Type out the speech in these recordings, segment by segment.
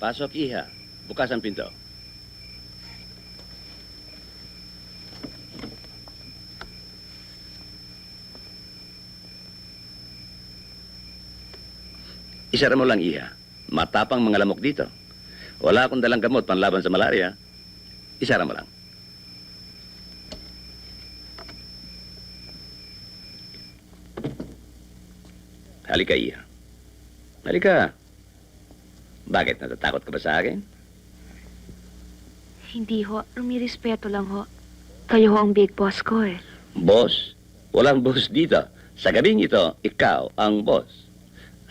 Pasok, iha. Bukas ang pinto. Isara mo lang, iha. Matapang mga lamok dito. Wala akong dalang gamot panlaban sa malaria. Isara mo lang. Halika, iha. Halika. Bakit? Natatakot ka ba sa akin? Hindi ho. Rumirespeto lang ho. Kayo ho ang big boss ko eh. Boss? Walang boss dito. Sa gabing ito, ikaw ang boss.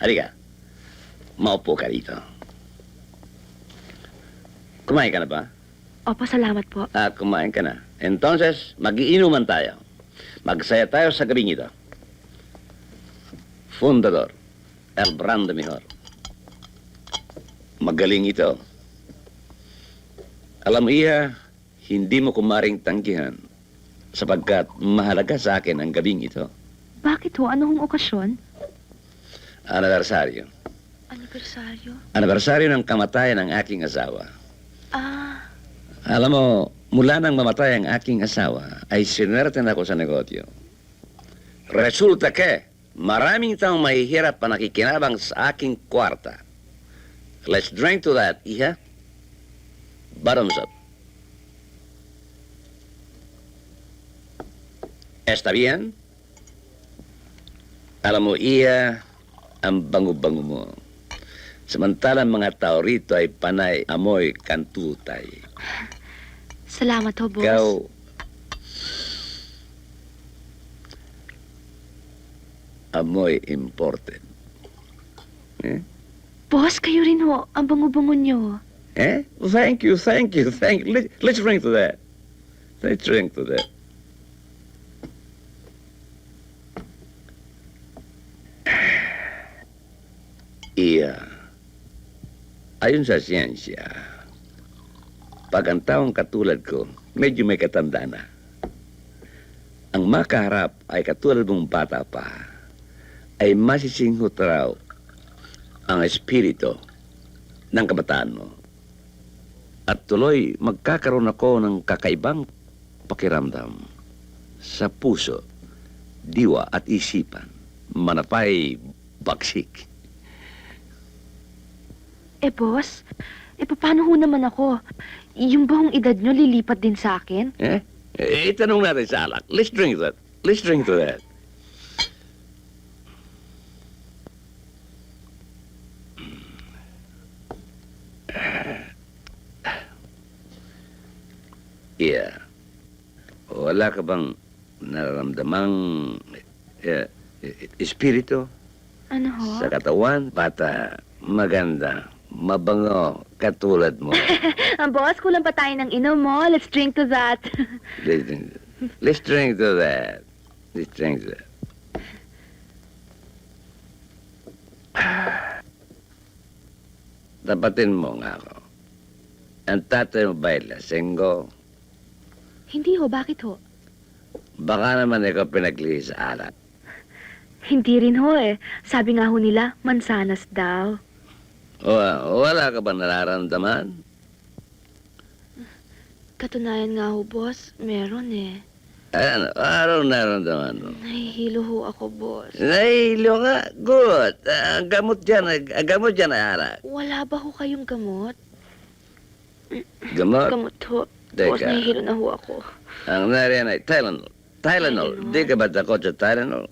Halika. Maupo ka rito. Kumain ka na ba? Opo, salamat po. Kumain ka na. Entonces, mag-iinuman tayo. Magsaya tayo sa gabing ito. Fundador, El Brando Mejor. Magaling ito. Alam mo, iha, hindi mo kumaring tanggihan sapagkat mahalaga sa akin ang gabing ito. Bakit ho? Ano hong okasyon? Anibersaryo. Anibersaryo? Anibersaryo ng kamatayan ng aking asawa. Ah, Alam mo, mula nang mamatay ang aking asawa, ay sinerten ako sa negosyo. Resulta que, maraming taong mahihirap pa nakikinabang sa aking kwarta. Let's drink to that, iha. Bottoms up. ¿Está bien? Alam mo, iha, ang bango-bango mo. Samantalang mga tao rito ay panay amoy kantutay. salamat ho, boss. Ikaw, amoy imported. Eh? Boss, kayo rin ho. Ang bango-bango nyo. Eh? Thank you. Let's drink to that. Let's drink to that. Iya. Ayon sa siyensya, pag ang taong katulad ko, medyo may katanda na. Ang makaharap ay katulad mong bata pa, ay masisinghot raw ang espiritu ng kabataan mo. At tuloy, magkakaroon ako ng kakaibang pakiramdam sa puso, diwa at isipan. Manapay baksik. Boss, paano ho naman ako? Yung bang edad nyo lilipat din sa akin? Itanong natin sa alak. Let's drink that. Let's drink to that. Yeah. Wala ka bang nararamdamang espiritu Ano ho? sa katawan? Bata, maganda, mabango, katulad mo. Boss, kulang pa tayo ng inom mo. Let's drink to that. Let's drink to that. Let's drink to that. Tapatin mo nga ako. Ang tatay mo ba'y lasenggo? Hindi ho, bakit ho? Baka naman ikaw pinaglihi sa alak. Hindi rin ho eh. Sabi nga ho nila, mansanas daw. Wala ka ba nararamdaman? Katunayan nga ho, boss. Meron eh. Anong nararamdaman mo? Nahihilo ho ako, boss. Nahilo nga. Good. Ang gamot dyan ay alak. Wala ba ho kayong gamot? Gamot? Gamot ho. Teka. Boss, nahihilo na ho ako. Ang nariyan ay Tylenol. Tylenol. Tylenol. Di ka ba takot sa Tylenol?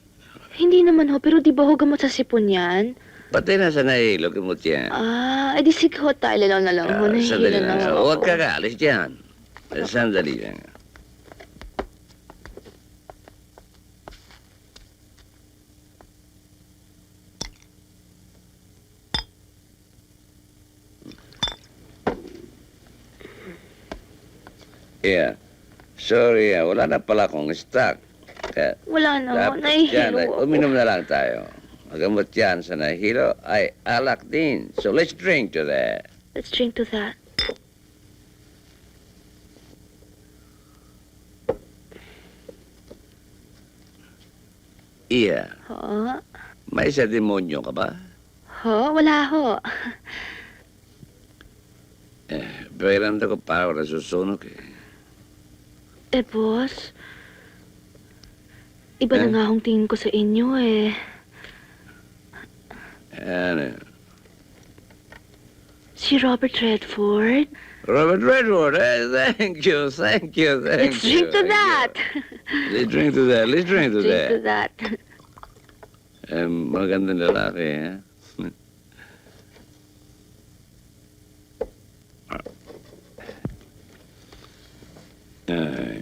Hindi naman ho, pero di ba ho gamot sa sipon yan? Pati na sa nahilo, gamot yan. Edi sige ho, Tylenol na lang ho. Nahihilo Sandali na lang. ho ako. Huwag ka kaalis dyan. Sandali lang. Yeah. Sorry, wala na pala akong stock. Kaya Wala na ho, dapat nahihilo yan, ay ako. uminom na lang tayo. Ang gamot yan sa nahilo ay alak din. So let's drink to that. Let's drink to that. Iya, Ho? may sa demonyo ka ba? Ho? Wala ho. Pakiramdam ko parang nasusunog eh. Boss, iba na Eh? nga akong tingin ko sa inyo eh. Ano? Si Robert Redford. Robert Redford, thank you, thank you, thank Let's you. drink to that. Let's drink to that, let's drink to Drink to that. that. Magandang lalaki, ha? Ay.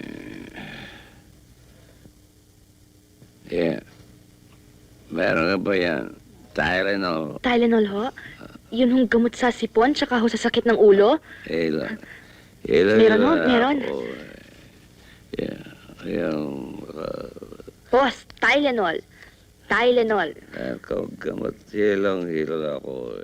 Yeah. Meron ka ba yan? Tylenol. Tylenol ho? Yun hong gamot sa sipon tsaka ho sa sakit ng ulo? Ilan? Ilan Meron ho, na meron. ako, Yeah. Yung... Boss, Tylenol. Tylenol. Ako gamot. Hilong-hilong ako.